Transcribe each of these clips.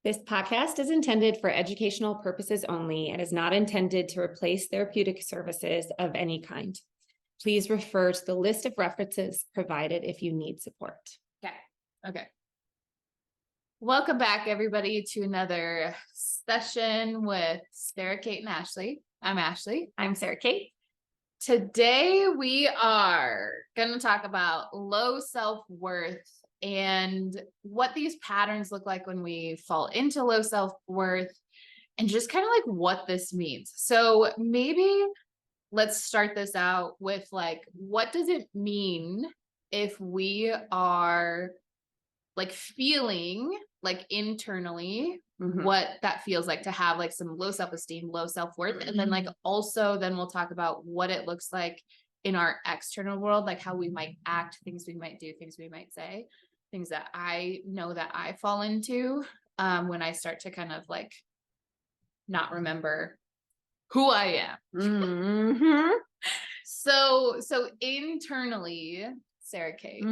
This podcast is intended for educational purposes only and is not intended to replace therapeutic services of any kind. Please refer to the list of references provided if you need support. Okay. Welcome back, everybody, to another session with Sara Cate and Ashley. I'm Ashley. I'm Sara Cate. Today, we are going to talk about low self-worth and what these patterns look like when we fall into low self-worth and just kind of like what this means. So maybe let's start this out with like, what does it mean if we are like feeling like internally what that feels like to have like some low self-esteem, low self-worth. And then like also then we'll talk about what it looks like in our external world, like how we might act, things we might do, things we might say, things that I know that I fall into when I start to kind of like not remember who I am. So internally, Sara Cate,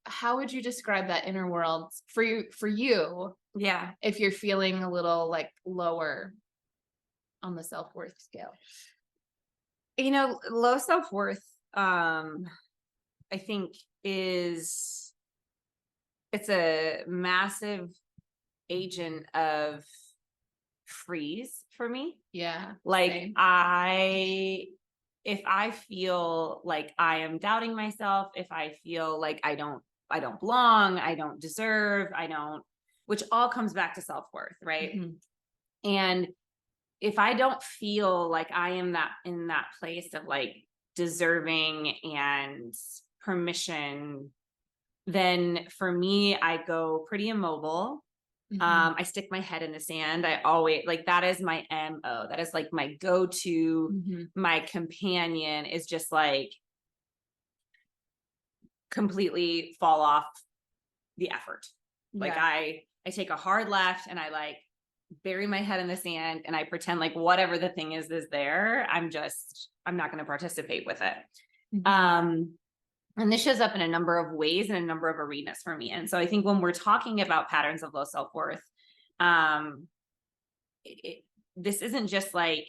how would you describe that inner world for you? Yeah. If you're feeling a little like lower on the self-worth scale. You know, low self-worth, I think it's a massive agent of freeze for me. Yeah. Like same. if I feel like I am doubting myself, if I feel like I don't belong, I don't deserve, which all comes back to self-worth, right? And if I don't feel like I am in that place of like deserving and permission, then for me, I go pretty immobile. I stick my head in the sand. I always like, that is my MO. That is like my go-to, my companion is just like completely fall off the effort. Like I take a hard left and I like bury my head in the sand and I pretend like whatever the thing is there. I'm not going to participate with it. And this shows up in a number of ways and a number of arenas for me. And so I think when we're talking about patterns of low self-worth, this isn't just like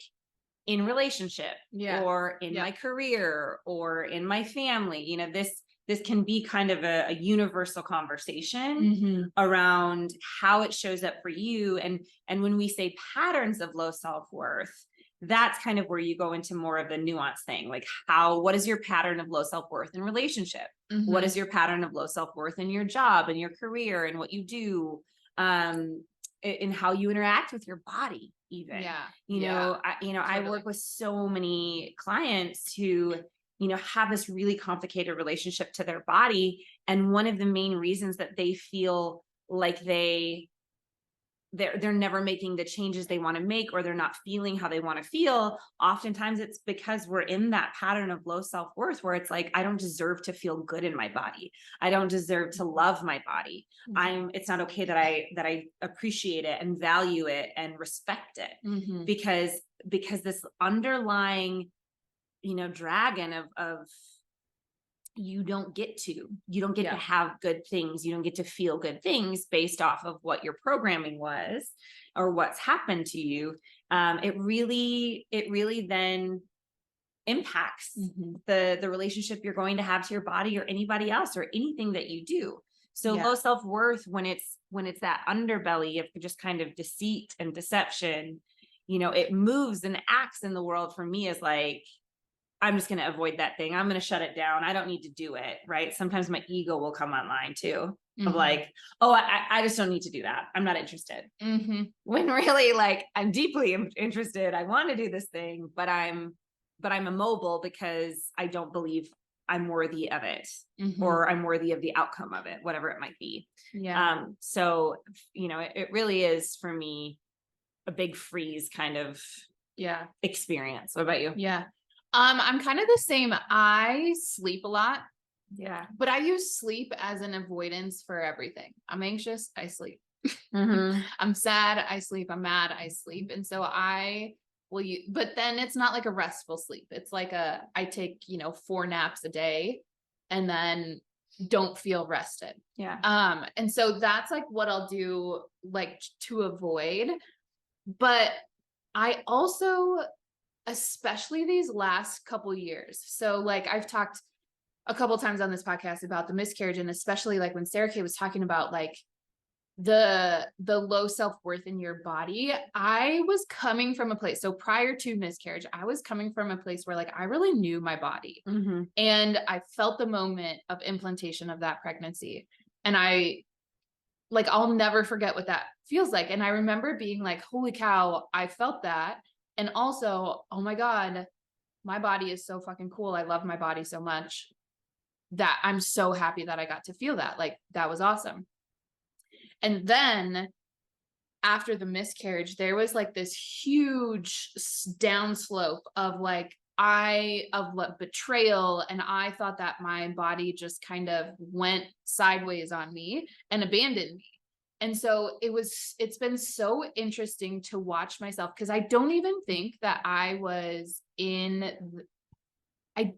in relationship or in my career or in my family. You know, this can be kind of a universal conversation around how it shows up for you. And when we say patterns of low self-worth, that's kind of where you go into more of the nuance thing. Like what is your pattern of low self-worth in relationship? What is your pattern of low self-worth in your job and your career and what you do, in how you interact with your body even. I work with so many clients who, have this really complicated relationship to their body. And one of the main reasons that they feel like they're never making the changes they want to make, or they're not feeling how they want to feel. Oftentimes it's because we're in that pattern of low self-worth where it's like, I don't deserve to feel good in my body. I don't deserve to love my body. It's not okay that I appreciate it and value it and respect it because this underlying, dragon of you don't get to have good things. You don't get to feel good things based off of what your programming was or what's happened to you. It really then impacts the relationship you're going to have to your body or anybody else or anything that you do. So low self-worth, when it's that underbelly of just kind of deceit and deception, it moves and acts in the world for me as like, I'm just going to avoid that thing. I'm going to shut it down. I don't need to do it. Right. Sometimes my ego will come online too of like, oh, I just don't need to do that. I'm not interested. When really like I'm deeply interested. I want to do this thing, but I'm immobile because I don't believe I'm worthy of it or I'm worthy of the outcome of it, whatever it might be. So, it really is for me a big freeze kind of experience. What about you? I'm kind of the same. I sleep a lot. Yeah. But I use sleep as an avoidance for everything. I'm anxious, I sleep. I'm sad, I sleep. I'm mad, I sleep. And so but then it's not like a restful sleep. It's like I take, 4 naps a day and then don't feel rested. Yeah. And so that's like what I'll do like to avoid. But I also, especially these last couple years. So like I've talked a couple times on this podcast about the miscarriage, and especially like when Sara Cate was talking about like the low self-worth in your body. I was coming from a place, so prior to miscarriage, I was coming from a place where like I really knew my body. Mm-hmm. And I felt the moment of implantation of that pregnancy. And I like, I'll never forget what that feels like. And I remember being like, holy cow, I felt that. And also, oh my God, my body is so fucking cool. I love my body so much that I'm so happy that I got to feel that. Like, that was awesome. And then after the miscarriage, there was like this huge downslope of like, betrayal. And I thought that my body just kind of went sideways on me and abandoned me. And so it's been so interesting to watch myself, because I don't even think that I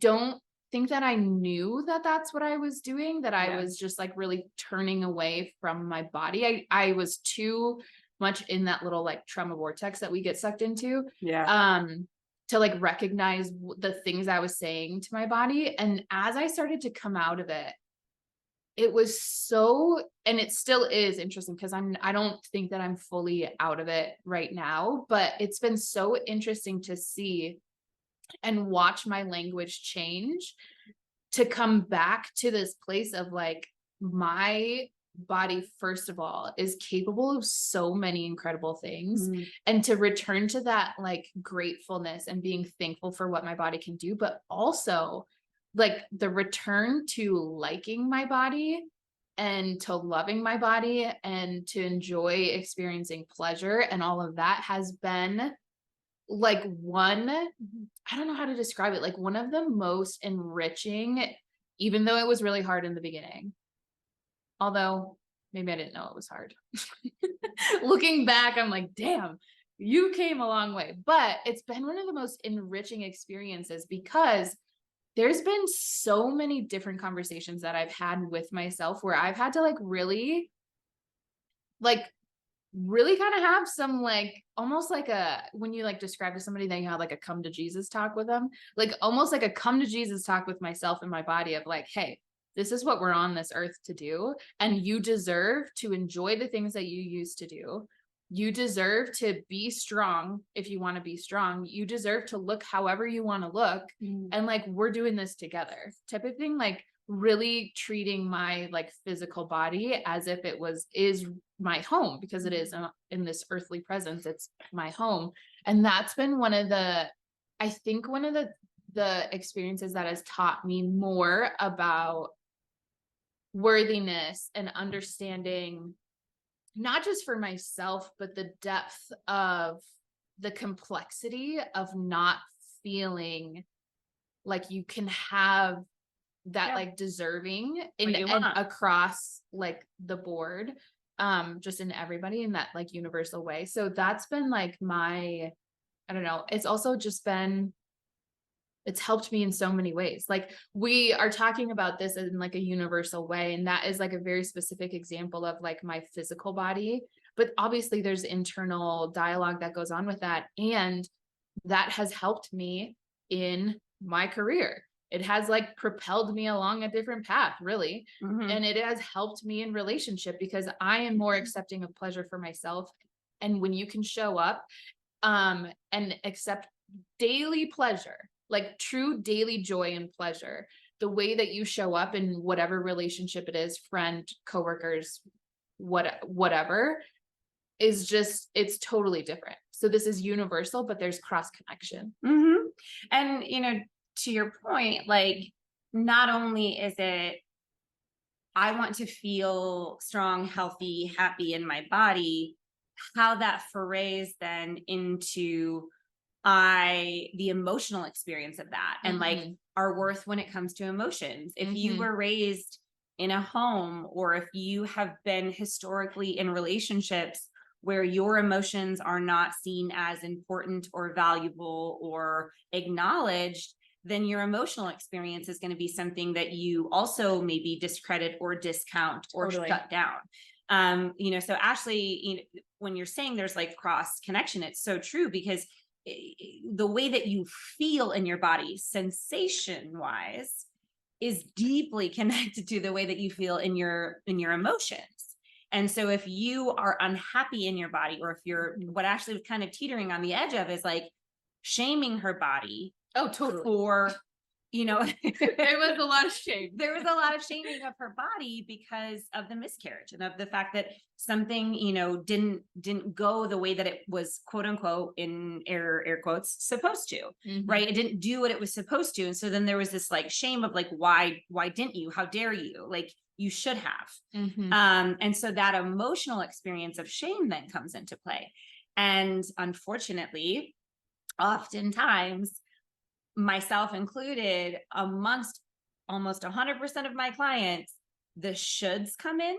don't think that I knew that that's what I was doing, that I was just like really turning away from my body. I was too much in that little like trauma vortex that we get sucked into. Yeah. To like recognize the things I was saying to my body. And as I started to come out of it, it was so, and it still is interesting, because I don't think that I'm fully out of it right now, but it's been so interesting to see and watch my language change to come back to this place of like, my body, first of all, is capable of so many incredible things. Mm-hmm. And to return to that like gratefulness and being thankful for what my body can do, but also like the return to liking my body and to loving my body and to enjoy experiencing pleasure, and all of that has been like I don't know how to describe it, like one of the most enriching, even though it was really hard in the beginning. Although maybe I didn't know it was hard. Looking back, I'm like, damn, you came a long way. But it's been one of the most enriching experiences, because there's been so many different conversations that I've had with myself where I've had to like really kind of have some like almost like when you like describe to somebody that you have like a come to Jesus talk with them, like almost like a come to Jesus talk with myself and my body of like, hey, this is what we're on this earth to do, and you deserve to enjoy the things that you used to do. You deserve to be strong if you want to be strong. You deserve to look however you want to look. And like, we're doing this together type of thing. Like really treating my like physical body as if is my home, because it is in this earthly presence. It's my home. And that's been one of the experiences that has taught me more about worthiness and understanding, not just for myself, but the depth of the complexity of not feeling like you can have that like deserving and across like the board, just in everybody in that like universal way. So that's been like I don't know, it's also just been, it's helped me in so many ways. Like we are talking about this in like a universal way, and that is like a very specific example of like my physical body, but obviously there's internal dialogue that goes on with that, and that has helped me in my career. It has like propelled me along a different path, really. And it has helped me in relationship, because I am more accepting of pleasure for myself. And when you can show up and accept daily pleasure, like true daily joy and pleasure, the way that you show up in whatever relationship it is, friend, coworkers, whatever, is just, it's totally different. So this is universal, but there's cross connection. And, to your point, like, not only is it, I want to feel strong, healthy, happy in my body, how that forays then into the emotional experience of that, and like our worth when it comes to emotions. If you were raised in a home, or if you have been historically in relationships where your emotions are not seen as important or valuable or acknowledged, then your emotional experience is going to be something that you also maybe discredit or discount or shut down. So Ashley, when you're saying there's like cross connection, it's so true, because the way that you feel in your body sensation wise is deeply connected to the way that you feel in your emotions. And so if you are unhappy in your body, or if you're, what Ashley was kind of teetering on the edge of is like shaming her body. Oh, totally. For, there was a lot of shame. There was a lot of shaming of her body because of the miscarriage and of the fact that something, didn't go the way that it was, quote unquote, in air quotes, supposed to, right? It didn't do what it was supposed to. And so then there was this like shame of like, why didn't you? How dare you? Like, you should have. And so that emotional experience of shame then comes into play. And unfortunately, oftentimes, myself included, amongst almost 100% of my clients, the shoulds come in,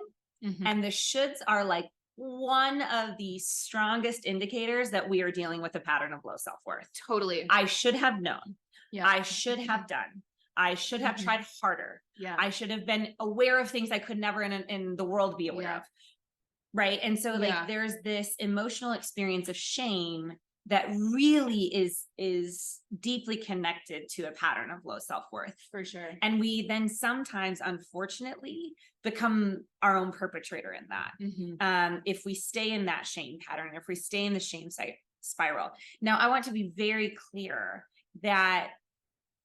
and the shoulds are like one of the strongest indicators that we are dealing with a pattern of low self-worth. Totally. I should have known. Yeah. I should have done. I should have tried harder. Yeah. I should have been aware of things I could never in the world be aware of. Right. And so like there's this emotional experience of shame that really is deeply connected to a pattern of low self-worth. For sure. And we then sometimes, unfortunately, become our own perpetrator in that. If we stay in that shame pattern, if we stay in the shame spiral. Now, I want to be very clear that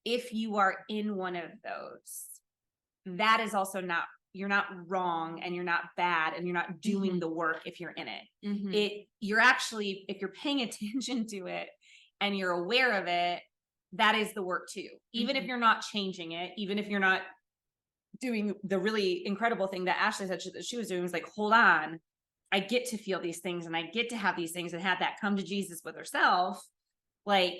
if you are in one of those, that is also not, you're not wrong, and you're not bad, and you're not doing the work if you're in it. You're actually, if you're paying attention to it and you're aware of it, that is the work too. Even if you're not changing it, even if you're not doing the really incredible thing that Ashley said she was doing, was like, hold on, I get to feel these things, and I get to have these things, and have that come to Jesus with herself. Like,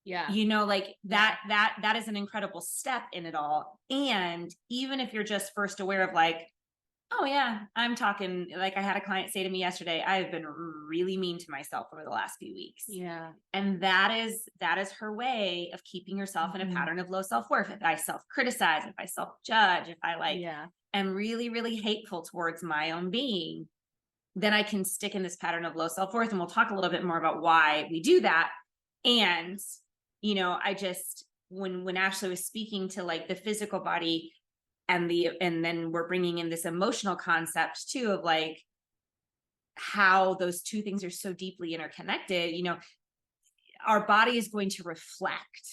that is an incredible step in it all. And even if you're just first aware of like, oh yeah, I'm talking, like I had a client say to me yesterday, I've been really mean to myself over the last few weeks. Yeah. And that is her way of keeping herself in a pattern of low self-worth. If I self-criticize, if I self-judge, if I am really, really hateful towards my own being, then I can stick in this pattern of low self-worth. And we'll talk a little bit more about why we do that. And I just, when Ashley was speaking to like the physical body and then we're bringing in this emotional concept too, of like how those two things are so deeply interconnected, our body is going to reflect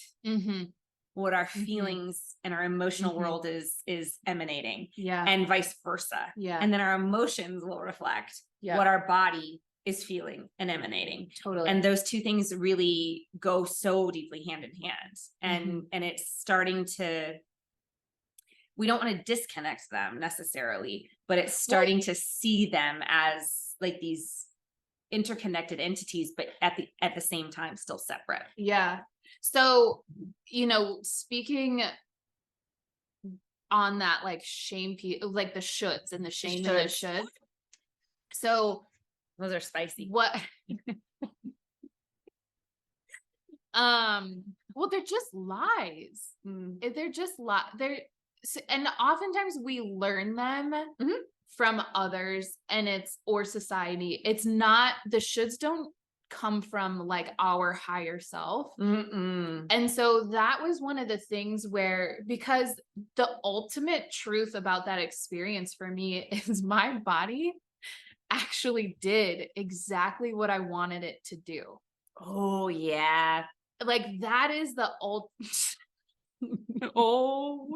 what our feelings and our emotional world is emanating, and vice versa. And then our emotions will reflect what our body is feeling and emanating. Totally. And those two things really go so deeply hand in hand. And it's starting to, we don't want to disconnect them necessarily, but it's starting to see them as like these interconnected entities, but at the same time, still separate. Yeah. So, speaking on that, like shame, like the shoulds and the shame and the shoulds. So, those are spicy. What? Well, they're just lies. They're just and oftentimes we learn them from others, and or society. It's not, the shoulds don't come from like our higher self. And so that was one of the things where, because the ultimate truth about that experience for me is my body actually did exactly what I wanted it to do. Oh yeah. Like that is the oh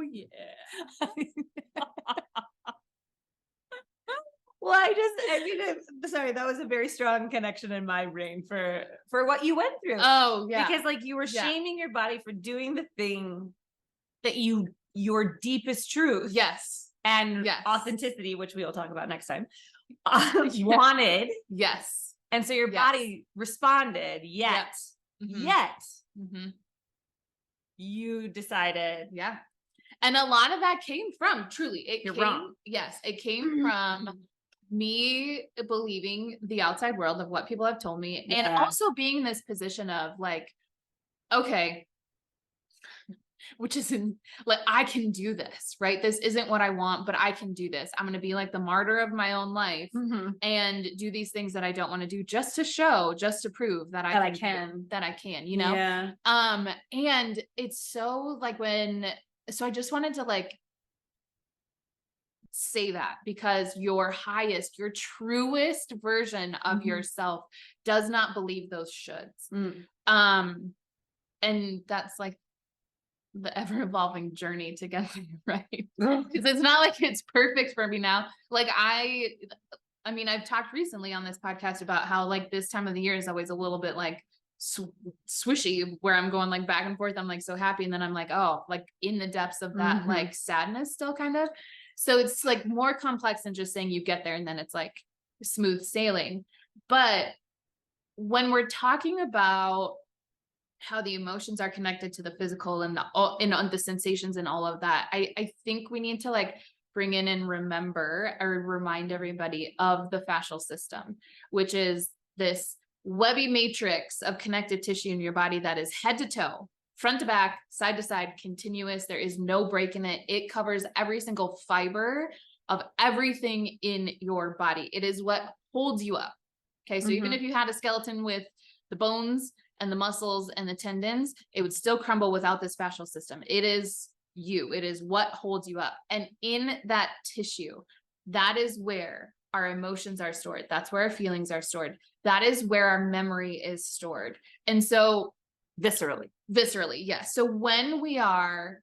yeah. Well, sorry, that was a very strong connection in my brain for what you went through. Oh yeah. Because like you were shaming your body for doing the thing that your deepest truth. Yes. And authenticity, which we will talk about next time. Wanted. Yes. And so your body responded, yet you decided. Yeah. And a lot of that came from, truly, wrong. Yes. It came from me believing the outside world of what people have told me. And also being in this position of like, okay, which isn't like, I can do this, right? This isn't what I want, but I can do this. I'm going to be like the martyr of my own life and do these things that I don't want to do just to show, just to prove that That I that I can, Yeah. and it's so like so I just wanted to like say that because your highest, your truest version of yourself does not believe those shoulds. Um, and that's like the ever evolving journey to get there, right? Because it's not like it's perfect for me now. Like I mean, I've talked recently on this podcast about how like this time of the year is always a little bit like swishy, where I'm going like back and forth. I'm like so happy, and then I'm like, oh, like in the depths of that like sadness still kind of. So it's like more complex than just saying you get there and then it's like smooth sailing. But when we're talking about how the emotions are connected to the physical and the sensations and all of that, I think we need to like bring in and remember or remind everybody of the fascial system, which is this webby matrix of connective tissue in your body that is head to toe, front to back, side to side, continuous. There is no break in it. It covers every single fiber of everything in your body. It is what holds you up. Okay. So even if you had a skeleton with the bones and the muscles and the tendons, it would still crumble without this fascial system. It is you. It is what holds you up. And in that tissue, that is where our emotions are stored. That's where our feelings are stored. That is where our memory is stored. And so viscerally, yes. So when we're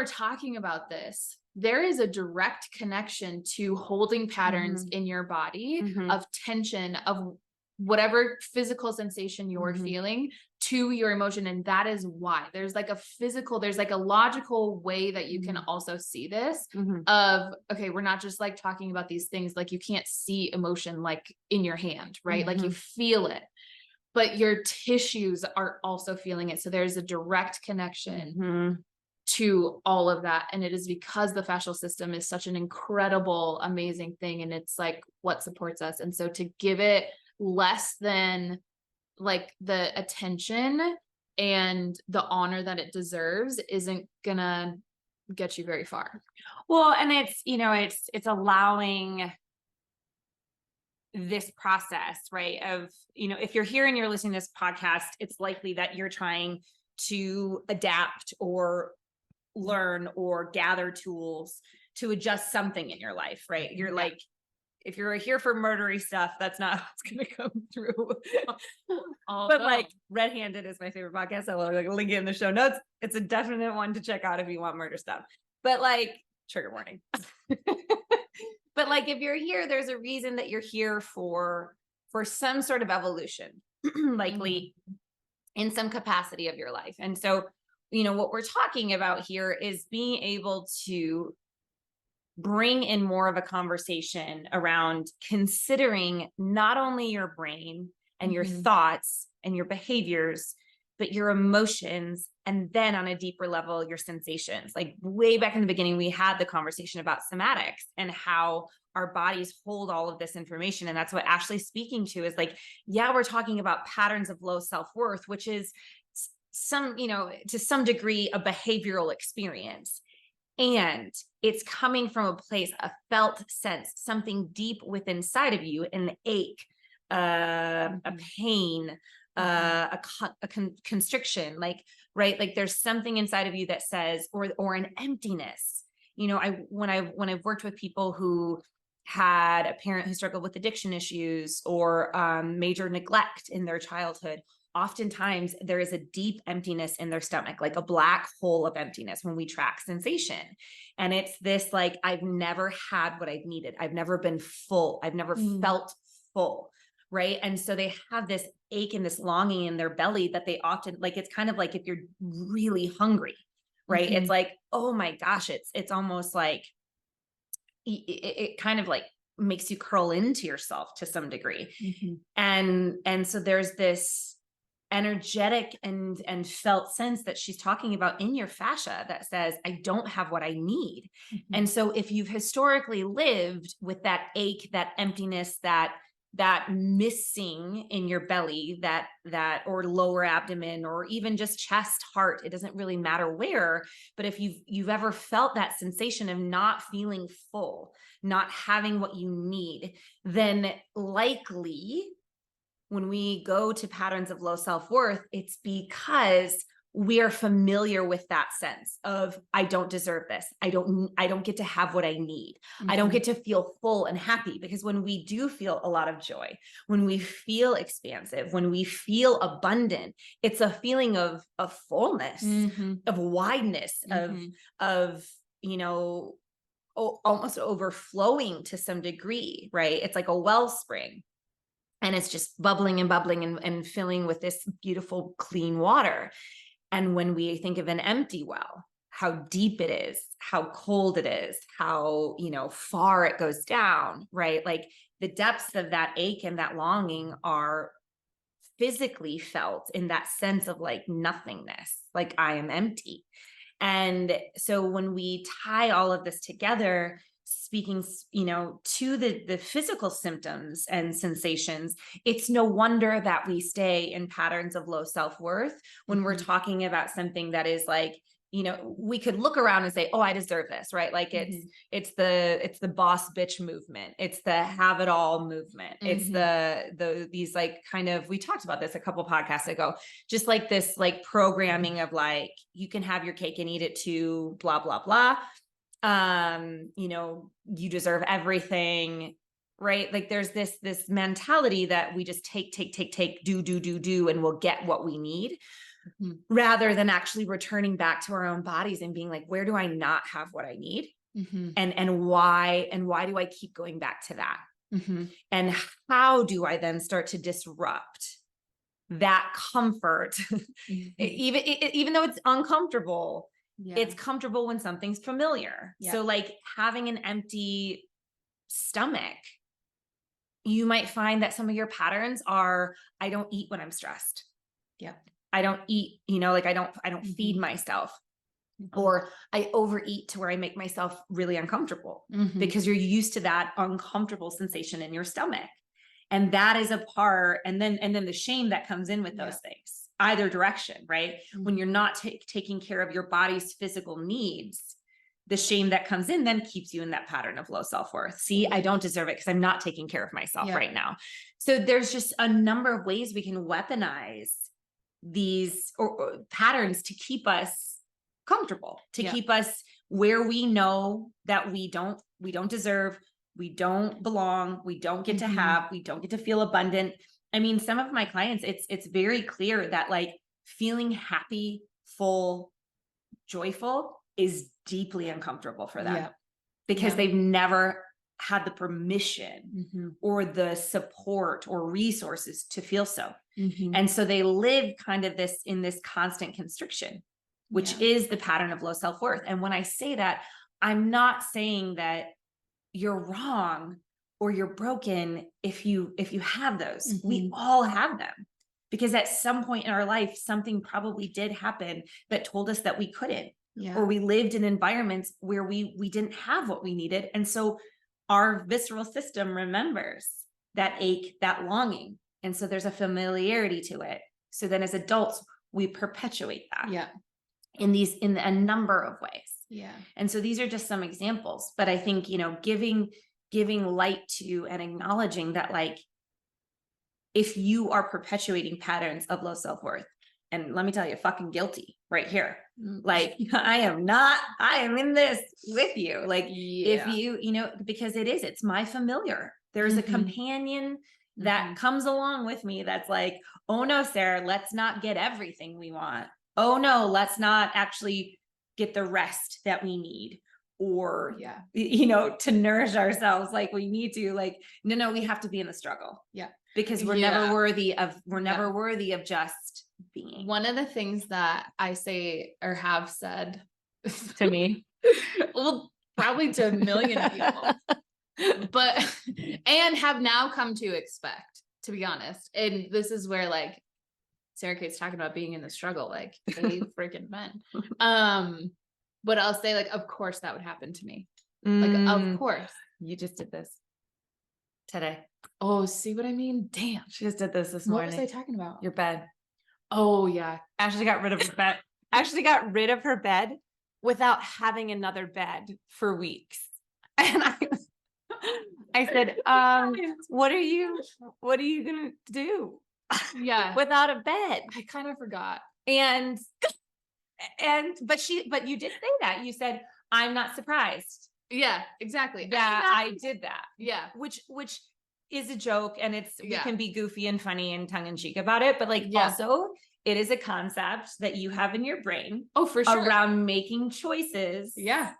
talking about this, there is a direct connection to holding patterns in your body of tension, of whatever physical sensation you're feeling to your emotion. And that is why there's like a logical way that you can also see this of, okay, we're not just like talking about these things. Like you can't see emotion like in your hand, right? Like you feel it, but your tissues are also feeling it. So there's a direct connection to all of that. And it is because the fascial system is such an incredible, amazing thing. And it's like what supports us. And so to give it less than like the attention and the honor that it deserves isn't gonna get you very far. Well, and it's, it's allowing this process, right? Of, if you're here and you're listening to this podcast, it's likely that you're trying to adapt or learn or gather tools to adjust something in your life, right? You're like, if you're here for murdery stuff, that's not what's going to come through. But like Red Handed is my favorite podcast. I'll like link it in the show notes. It's a definite one to check out if you want murder stuff. But like, trigger warning. But like, if you're here, there's a reason that you're here for some sort of evolution, likely in some capacity of your life. And so, what we're talking about here is being able to bring in more of a conversation around considering not only your brain and your thoughts and your behaviors, but your emotions. And then on a deeper level, your sensations. Like way back in the beginning, we had the conversation about somatics and how our bodies hold all of this information. And that's what Ashley's speaking to is like, yeah, we're talking about patterns of low self-worth, which is to some degree, a behavioral experience. And it's coming from a place, a felt sense, something deep within inside of you, an ache, a pain, a constriction, like, right? Like there's something inside of you that says, or an emptiness. When I've worked with people who had a parent who struggled with addiction issues or major neglect in their childhood, oftentimes there is a deep emptiness in their stomach, like a black hole of emptiness when we track sensation. And it's this, like, I've never had what I've needed. I've never been full. I've never felt full. Right. And so they have this ache and this longing in their belly that they often, like, it's kind of like if you're really hungry, right? It's like, oh my gosh, it's almost like it kind of like makes you curl into yourself to some degree. And so there's this energetic and felt sense that she's talking about in your fascia that says, I don't have what I need. And so if you've historically lived with that ache, that emptiness, that that missing in your belly, that or lower abdomen, or even just chest, heart, it doesn't really matter where, but if you've ever felt that sensation of not feeling full, not having what you need, then likely when we go to patterns of low self-worth, it's because we are familiar with that sense of, I don't deserve this. I don't get to have what I need. I don't get to feel full and happy. Because when we do feel a lot of joy, when we feel expansive, when we feel abundant, it's a feeling of fullness, of wideness, of, you know, almost overflowing to some degree, right? It's like a wellspring. And it's just bubbling and bubbling and filling with this beautiful, clean water. And when we think of an empty well, how deep it is, how cold it is, how, you know, far it goes down, right? Like the depths of that ache and that longing are physically felt in that sense of like nothingness, like I am empty. And so when we tie all of this together, speaking, you know, to the physical symptoms and sensations, it's no wonder that we stay in patterns of low self-worth when we're talking about something that is like, you know, we could look around and say, oh, I deserve this, right? Like it's the boss bitch movement. It's the have it all movement. It's these like kind of, we talked about this a couple podcasts ago, just like this like programming of like, you can have your cake and eat it too, blah, blah, blah. You know, you deserve everything, right? Like there's this mentality that we just take, do, and we'll get what we need. Rather than actually returning back to our own bodies and being like, where do I not have what I need? And why do I keep going back to that? And how do I then start to disrupt that comfort? Even though it's uncomfortable, it's comfortable when something's familiar. So like having an empty stomach, you might find that some of your patterns are, I don't eat when I'm stressed. I don't eat, you know, like I don't feed myself, or I overeat to where I make myself really uncomfortable, because you're used to that uncomfortable sensation in your stomach. And that is a part, and then the shame that comes in with those things, either direction, right? When you're not taking care of your body's physical needs, the shame that comes in then keeps you in that pattern of low self-worth. See, I don't deserve it because I'm not taking care of myself right now. So there's just a number of ways we can weaponize these or patterns to keep us comfortable, to keep us where we know that we don't deserve, we don't belong, we don't get to have, we don't get to feel abundant. I mean, some of my clients, it's very clear that like feeling happy, full, joyful is deeply uncomfortable for them because they've never had the permission or the support or resources to feel so. And so they live kind of in this constant constriction, which is the pattern of low self-worth. And when I say that, I'm not saying that you're wrong or you're broken if you have those. We all have them, because at some point in our life, something probably did happen that told us that we couldn't, or we lived in environments where we didn't have what we needed. And so our visceral system remembers that ache, that longing. And so there's a familiarity to it. So then as adults, we perpetuate that in a number of ways. And so these are just some examples, but I think, you know, giving light to and acknowledging that, like, if you are perpetuating patterns of low self-worth, and let me tell you, fucking guilty right here. Like, I am in this with you. Like, if you know, because it's my familiar. There's a companion that comes along with me that's like, oh no, Sarah, let's not get everything we want. Oh no, let's not actually get the rest that we need, or, you know, to nourish ourselves like we need to. Like, no, we have to be in the struggle. Because we're never worthy of just being. One of the things that I say or have said To me, well, probably to a million people, but, and have now come to expect, to be honest. And this is where, like, Sara Cate's talking about being in the struggle, like, hey, freaking men. But I'll say, like, of course that would happen to me. Like, of course. You just did this. today. Oh, see what I mean? Damn. She just did this What morning. was I talking about? Your bed. Oh yeah. Ashley got rid of her bed. Ashley got rid of her bed without having another bed for weeks. And I said, what are you gonna do Yeah. without a bed? I kind of forgot. And but you did say that. You said, I'm not surprised. Yeah, exactly. Yeah, I did that. Yeah. Which is a joke, and we Yeah. can be goofy and funny and tongue in cheek about it, but like Yeah. also it is a concept that you have in your brain Oh, for sure. around making choices Yeah.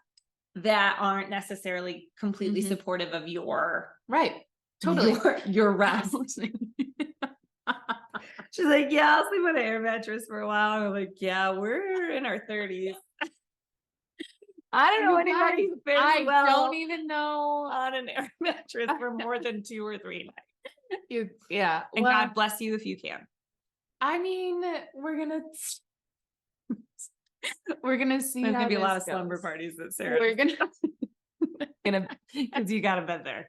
that aren't necessarily completely Mhm. supportive of your Right. Totally. your rest. She's like, yeah, I'll sleep on an air mattress for a while. I'm like, yeah, we're in our 30s. I don't know You anybody guys, who fares I well don't even know. on an air mattress for more than 2 or 3 nights. Yeah. And Well, God bless you if you can. I mean, we're gonna see There's how gonna be a lot of this slumber goes. parties that Sarah We're gonna because you got a bed there.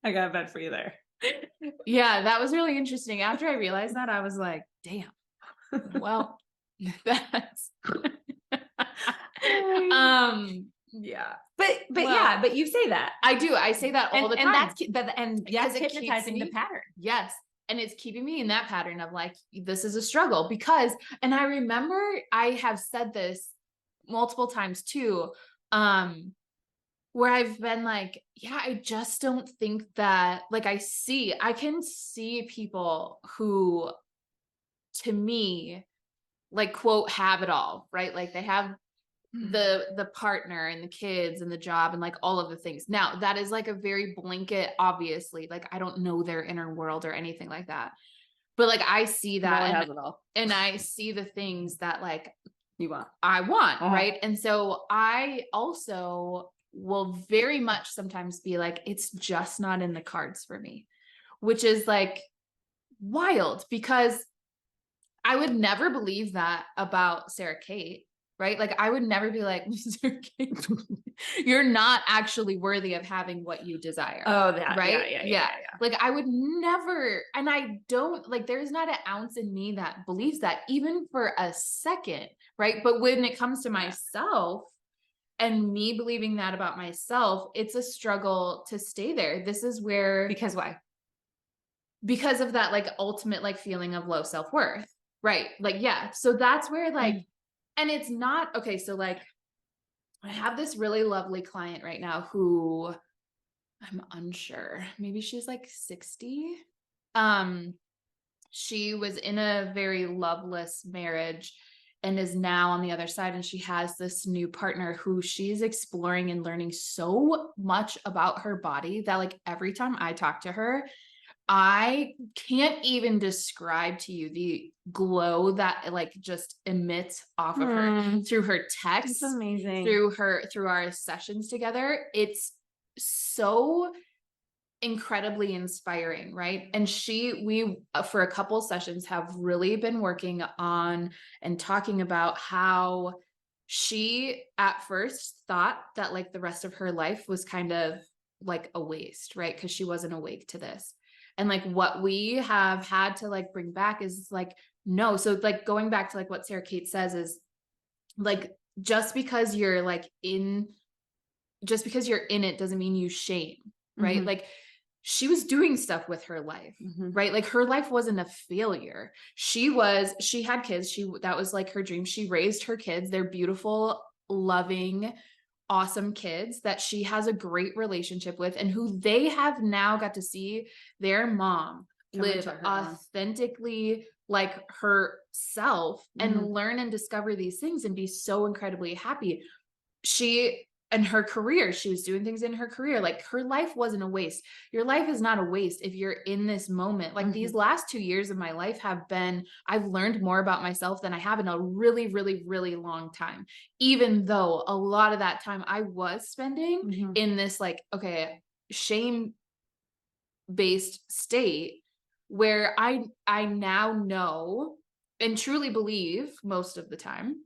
I got a bed for you there. Yeah, that was really interesting. After I realized that, I was like, damn. Well, that's yeah. But well, yeah, but you say that. I do. I say that all the time. And that's yes, Because it keeps hypnotizing the me- pattern. Yes. And it's keeping me in that pattern of like, this is a struggle because, and I remember I have said this multiple times too, where I've been like, yeah, I just don't think that, like, I can see people who, to me, like, quote, have it all, right? Like they have the partner and the kids and the job and like all of the things. Now that is like a very blanket, obviously, like I don't know their inner world or anything like that. But like I see No one that has it all. and I see the things that like You want. I want, Uh-huh. right? And so I also will very much sometimes be like, it's just not in the cards for me, which is like wild because I would never believe that about Sara Cate, right? Like I would never be like, Sara Cate, you're not actually worthy of having what you desire. Oh, that right? Yeah. Like I would never, and I don't like, there's not an ounce in me that believes that even for a second, right? But when it comes to myself and me believing that about myself, it's a struggle to stay there. This is where, Because why? because of that like ultimate like feeling of low self-worth. Right. Like, yeah. So that's where like, and it's not, okay. So like, I have this really lovely client right now who I'm unsure, maybe she's like 60. She was in a very loveless marriage and is now on the other side. And she has this new partner who she's exploring and learning so much about her body that like every time I talk to her, I can't even describe to you the glow that like just emits off of her through her texts, It's amazing. through our sessions together. It's so incredibly inspiring, right? And we for a couple sessions have really been working on and talking about how she at first thought that like the rest of her life was kind of like a waste, right? Because she wasn't awake to this. And like what we have had to like bring back is like, no. So like going back to like what Sara Cate says is like, just because you're in it doesn't mean you shame, right? Mm-hmm. Like she was doing stuff with her life, right? Like her life wasn't a failure. She had kids. That was like her dream. She raised her kids. They're beautiful, loving, awesome kids that she has a great relationship with and who they have now got to see their mom live authentically like herself and learn and discover these things and be so incredibly happy. And her career, she was doing things in her career. Like her life wasn't a waste. Your life is not a waste if you're in this moment. Like these last 2 years of my life I've learned more about myself than I have in a really, really, really long time. Even though a lot of that time I was spending in this like, okay, shame-based state where I now know and truly believe most of the time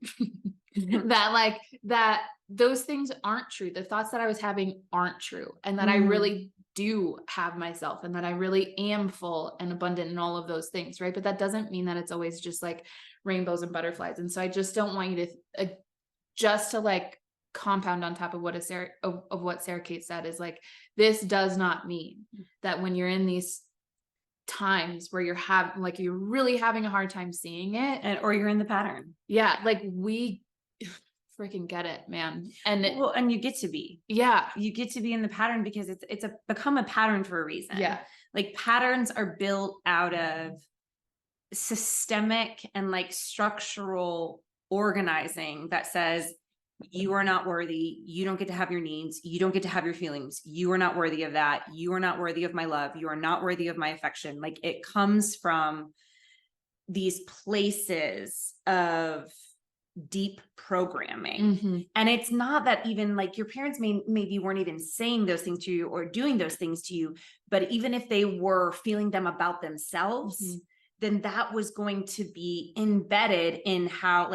that those things aren't true. The thoughts that I was having aren't true. And that I really do have myself and that I really am full and abundant in all of those things. Right. But that doesn't mean that it's always just like rainbows and butterflies. And so I just don't want you to just to like compound on top of what what Sara Cate said is like, this does not mean that when you're in these times where you're really having a hard time seeing it, or you're in the pattern. Yeah. Like we freaking get it, man. And and you get to be, you get to be in the pattern because it's become a pattern for a reason. Yeah. Like patterns are built out of systemic and like structural organizing that says, you are not worthy. You don't get to have your needs. You don't get to have your feelings. You are not worthy of that. You are not worthy of my love. You are not worthy of my affection. Like it comes from these places of deep programming. And it's not that even like your parents maybe weren't even saying those things to you or doing those things to you, but even if they were feeling them about themselves, then that was going to be embedded in how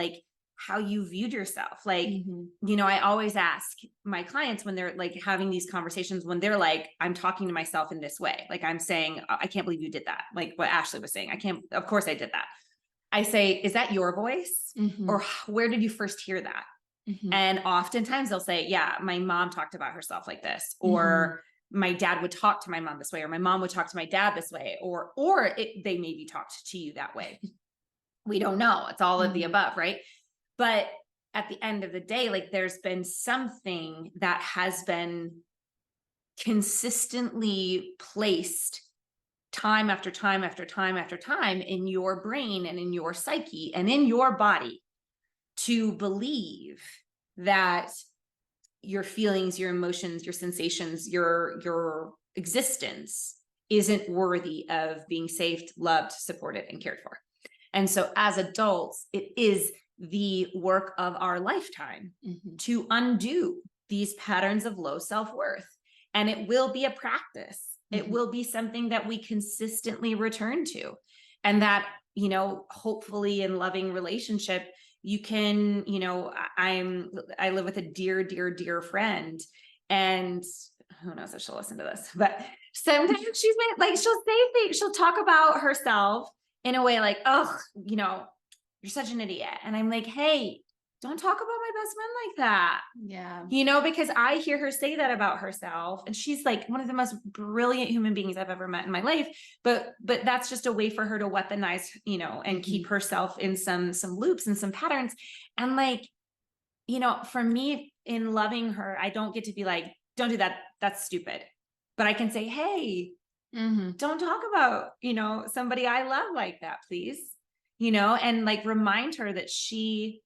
you viewed yourself. Like, you know, I always ask my clients when they're like having these conversations, when they're like, I'm talking to myself in this way. Like I'm saying, I can't believe you did that. Like what Ashley was saying, of course I did that. I say, is that your voice? Or where did you first hear that? And oftentimes they'll say, yeah, my mom talked about herself like this, or my dad would talk to my mom this way, or my mom would talk to my dad this way, or they maybe talked to you that way. We don't know. It's all of the above, right? But at the end of the day, like there's been something that has been consistently placed time after time after time after time in your brain and in your psyche and in your body to believe that your feelings, your emotions, your sensations, your existence isn't worthy of being saved, loved, supported, and cared for. And so as adults, it is the work of our lifetime to undo these patterns of low self-worth. And it will be a practice. It will be something that we consistently return to. And that, you know, hopefully in loving relationship, you can, you know, I live with a dear, dear, dear friend, and who knows if she'll listen to this, but sometimes she's been like, she'll say things, she'll talk about herself in a way like, oh, you know, you're such an idiot. And I'm like, hey, don't talk about my best friend like that. Yeah. You know, because I hear her say that about herself, and she's like one of the most brilliant human beings I've ever met in my life. But that's just a way for her to weaponize, you know, and keep herself in some loops and some patterns. And like, you know, for me in loving her, I don't get to be like, don't do that. That's stupid. But I can say, hey, don't talk about, you know, somebody I love like that, please. You know, and like remind her that she's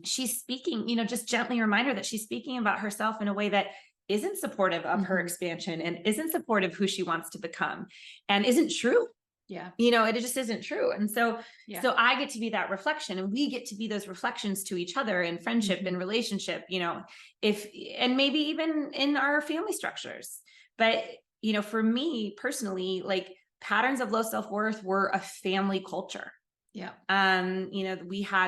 speaking, you know, just gently remind her that she's speaking about herself in a way that isn't supportive of her expansion and isn't supportive of who she wants to become and isn't true. Yeah. You know, it just isn't true. And so, so I get to be that reflection, and we get to be those reflections to each other in friendship and relationship, you know, and maybe even in our family structures. But, you know, for me personally, like patterns of low self-worth were a family culture. Yeah. You know,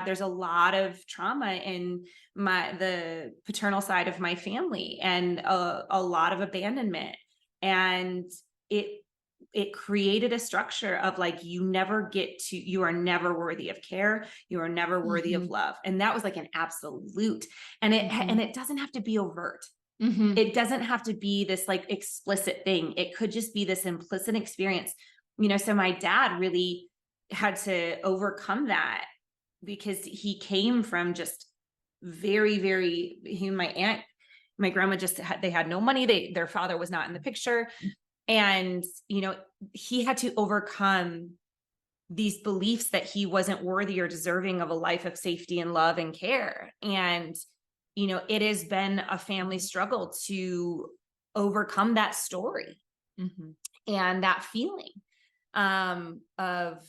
there's a lot of trauma in the paternal side of my family, and a lot of abandonment. And it created a structure of like, you are never worthy of care. You are never worthy of love. And that was like an absolute, and it doesn't have to be overt. It doesn't have to be this like explicit thing. It could just be this implicit experience, you know. So my dad really had to overcome that because he came from just very, very, my grandma they had no money. Their father was not in the picture. And, you know, he had to overcome these beliefs that he wasn't worthy or deserving of a life of safety and love and care. And, you know, it has been a family struggle to overcome that story and that feeling of,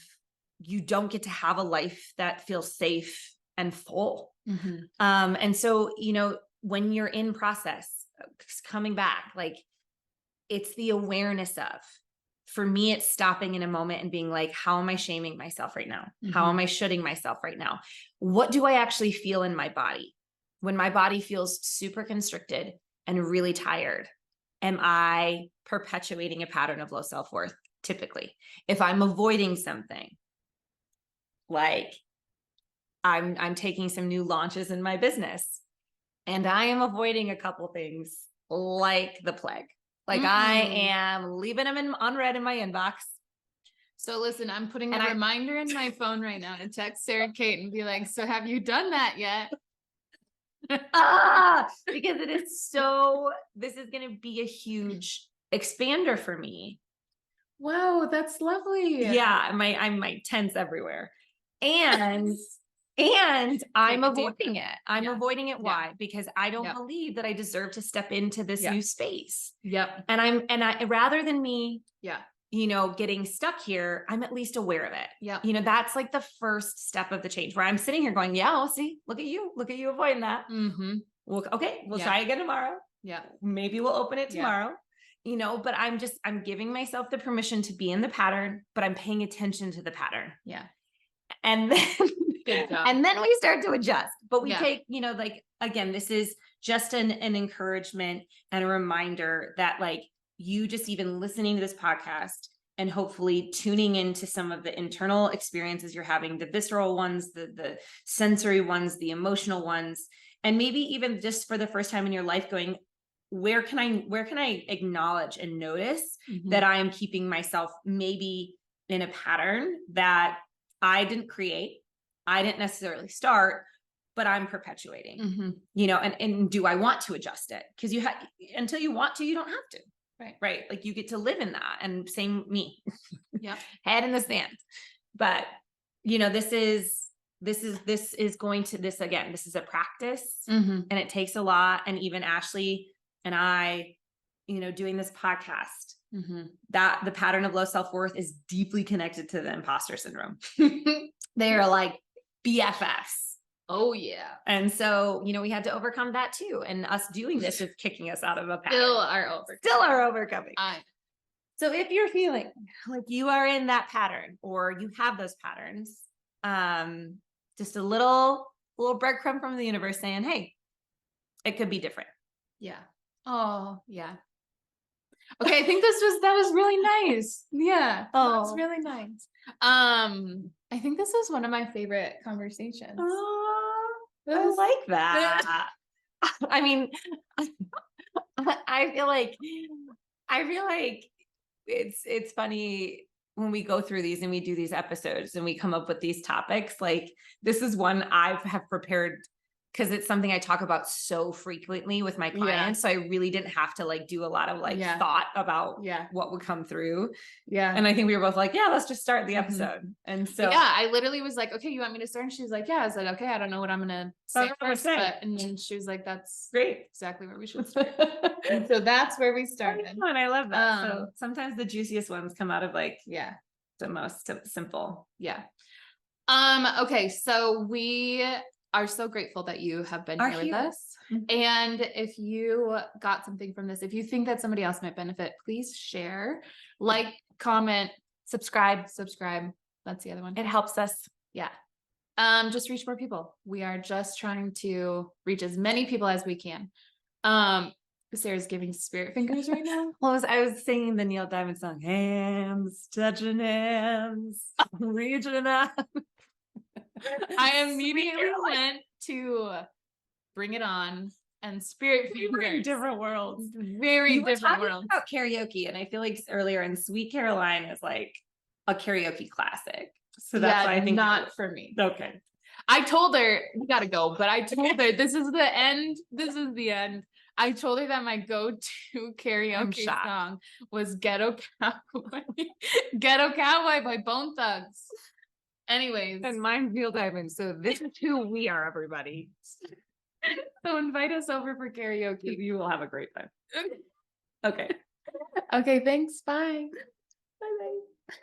you don't get to have a life that feels safe and full. And so, you know, when you're in process, coming back, like it's the awareness of, for me, it's stopping in a moment and being like, how am I shaming myself right now? How am I shoulding myself right now? What do I actually feel in my body when my body feels super constricted and really tired am I perpetuating a pattern of low self-worth? Typically, if I'm avoiding something, like I'm taking some new launches in my business and I am avoiding a couple things like the plague. Like I am leaving them in unread in my inbox. So listen, I'm putting And a reminder in my phone right now to text Sara Cate and be like, so have you done that yet? Because it is this is going to be a huge expander for me. Wow, that's lovely. Yeah, I'm my tense everywhere. And I'm avoiding it. I'm avoiding it. Why? Because I don't believe that I deserve to step into this new space. Yep. And I rather than me, yeah, getting stuck here, I'm at least aware of it. Yeah. That's like the first step of the change, where I'm sitting here going, yeah, I'll see. Look at you avoiding that. Well, okay, we'll try again tomorrow. Yeah. Maybe we'll open it tomorrow. But I'm giving myself the permission to be in the pattern, but I'm paying attention to the pattern. Yeah. And then, and then we start to adjust, but we take, like, again, this is just an encouragement and a reminder that, like, you just even listening to this podcast and hopefully tuning into some of the internal experiences you're having, the visceral ones, the sensory ones, the emotional ones, and maybe even just for the first time in your life going, where can I acknowledge and notice that I am keeping myself maybe in a pattern that I didn't create, I didn't necessarily start, but I'm perpetuating, and do I want to adjust it? Because until you want to, you don't have to. Right. Like, you get to live in that. And same me. Yeah. Head in the sand. But, this is a practice, and it takes a lot. And even Ashley and I, doing this podcast, that the pattern of low self-worth is deeply connected to the imposter syndrome. They are like BFFs. Oh yeah. And so, we had to overcome that too. And us doing this is kicking us out of a pattern. Still are overcoming. So if you're feeling like you are in that pattern, or you have those patterns, just a little breadcrumb from the universe saying, hey, it could be different. Yeah. Oh yeah. Okay. I think that was really nice. Yeah. Oh, that was really nice. I think this was one of my favorite conversations. I like that. I mean, I feel like it's funny when we go through these and we do these episodes and we come up with these topics. Like, this is one I have prepared because it's something I talk about so frequently with my clients. So I really didn't have to like do a lot of thought about what would come through. Yeah. And I think we were both like, yeah, let's just start the episode. And so I literally was like, okay, you want me to start? And she was like, yeah. I was like, okay, I don't know what I'm going to say first. And then she was like, that's great. Exactly where we should start. And so that's where we started. And I love that. So sometimes the juiciest ones come out of the most simple. Yeah. Okay. So we are so grateful that you have been here with us. And if you got something from this, if you think that somebody else might benefit, please share, like, comment, subscribe. That's the other one. It helps us. Yeah. Just reach more people. We are just trying to reach as many people as we can. Sara's giving spirit fingers right now. Well, I was singing the Neil Diamond song, hands touching hands, reaching out. I immediately went to Bring It On and Spirit Fingers. Different worlds. Very different worlds. About karaoke, and I feel like earlier in Sweet Caroline is like a karaoke classic. So that's why I think not for me. Okay. I told her we gotta go, but I told her this is the end. This is the end. I told her that my go-to karaoke song was Ghetto Cowboy. Ghetto Cowboy by Bone Thugs. Anyways. And mine's Neil Diamond. So this is who we are, everybody. So invite us over for karaoke. You will have a great time. Okay. Okay, thanks. Bye. Bye-bye.